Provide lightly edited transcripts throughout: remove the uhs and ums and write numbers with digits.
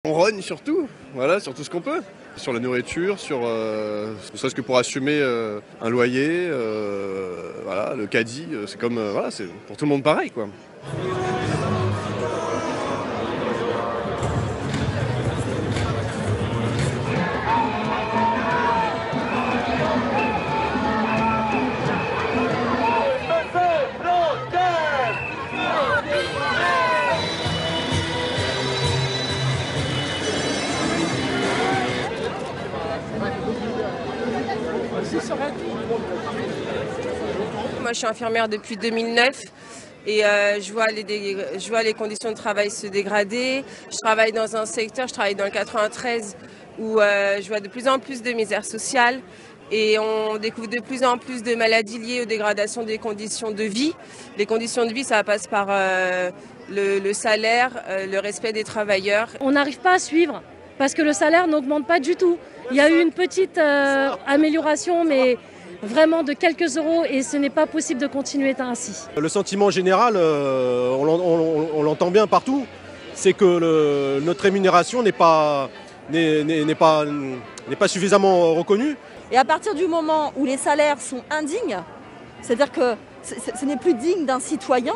On rogne surtout, voilà, sur tout ce qu'on peut. Sur la nourriture, sur ne serait-ce que pour assumer un loyer, voilà, le caddie, c'est comme voilà, c'est pour tout le monde pareil quoi. Moi, je suis infirmière depuis 2009 et je vois les conditions de travail se dégrader. Je travaille dans un secteur, je travaille dans le 93 où je vois de plus en plus de misère sociale et on découvre de plus en plus de maladies liées aux dégradations des conditions de vie. Les conditions de vie, ça passe par le salaire, le respect des travailleurs. On n'arrive pas à suivre parce que le salaire n'augmente pas du tout. Il y a eu une petite amélioration, mais vraiment de quelques euros, et ce n'est pas possible de continuer ainsi. Le sentiment général, on l'entend bien partout, c'est que notre rémunération n'est pas suffisamment reconnue. Et à partir du moment où les salaires sont indignes, c'est-à-dire que ce n'est plus digne d'un citoyen,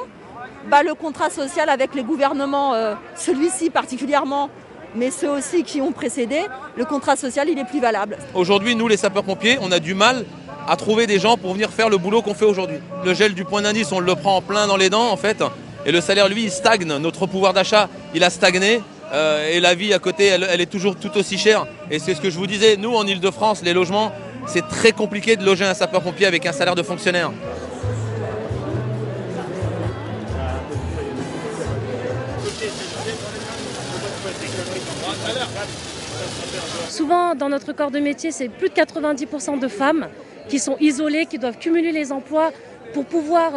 le contrat social avec les gouvernements, celui-ci particulièrement, mais ceux aussi qui ont précédé, le contrat social il est plus valable. Aujourd'hui, nous les sapeurs-pompiers, on a du mal à trouver des gens pour venir faire le boulot qu'on fait aujourd'hui. Le gel du point d'indice, on le prend en plein dans les dents en fait, et le salaire lui il stagne, notre pouvoir d'achat il a stagné, et la vie à côté elle est toujours tout aussi chère. Et c'est ce que je vous disais, nous en Ile-de-France, les logements, c'est très compliqué de loger un sapeur-pompier avec un salaire de fonctionnaire. Souvent, dans notre corps de métier, c'est plus de 90% de femmes qui sont isolées, qui doivent cumuler les emplois pour pouvoir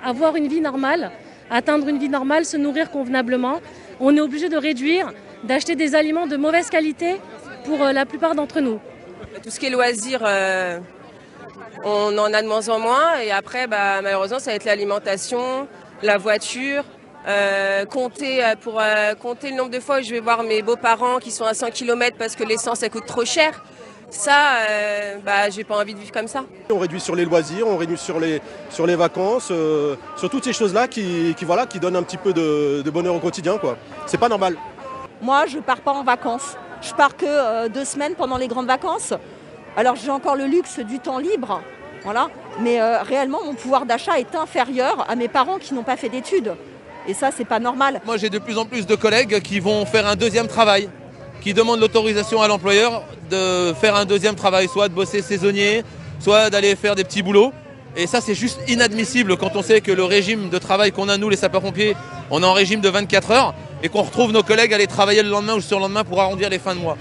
avoir une vie normale, atteindre une vie normale, se nourrir convenablement. On est obligé de réduire, d'acheter des aliments de mauvaise qualité pour la plupart d'entre nous. Tout ce qui est loisirs, on en a de moins en moins. Et après, malheureusement, ça va être l'alimentation, la voiture. Compter le nombre de fois où je vais voir mes beaux-parents qui sont à 100 km parce que l'essence elle coûte trop cher. Ça, j'ai pas envie de vivre comme ça. On réduit sur les loisirs, on réduit sur les vacances, sur toutes ces choses-là qui donnent un petit peu de bonheur au quotidien, quoi. C'est pas normal. Moi, je pars pas en vacances. Je pars que 2 semaines pendant les grandes vacances. Alors j'ai encore le luxe du temps libre, voilà. Mais réellement, mon pouvoir d'achat est inférieur à mes parents qui n'ont pas fait d'études. Et ça, c'est pas normal. Moi, j'ai de plus en plus de collègues qui vont faire un deuxième travail, qui demandent l'autorisation à l'employeur de faire un deuxième travail, soit de bosser saisonnier, soit d'aller faire des petits boulots. Et ça, c'est juste inadmissible quand on sait que le régime de travail qu'on a, nous, les sapeurs-pompiers, on est en régime de 24 heures et qu'on retrouve nos collègues aller travailler le lendemain ou le surlendemain pour arrondir les fins de mois.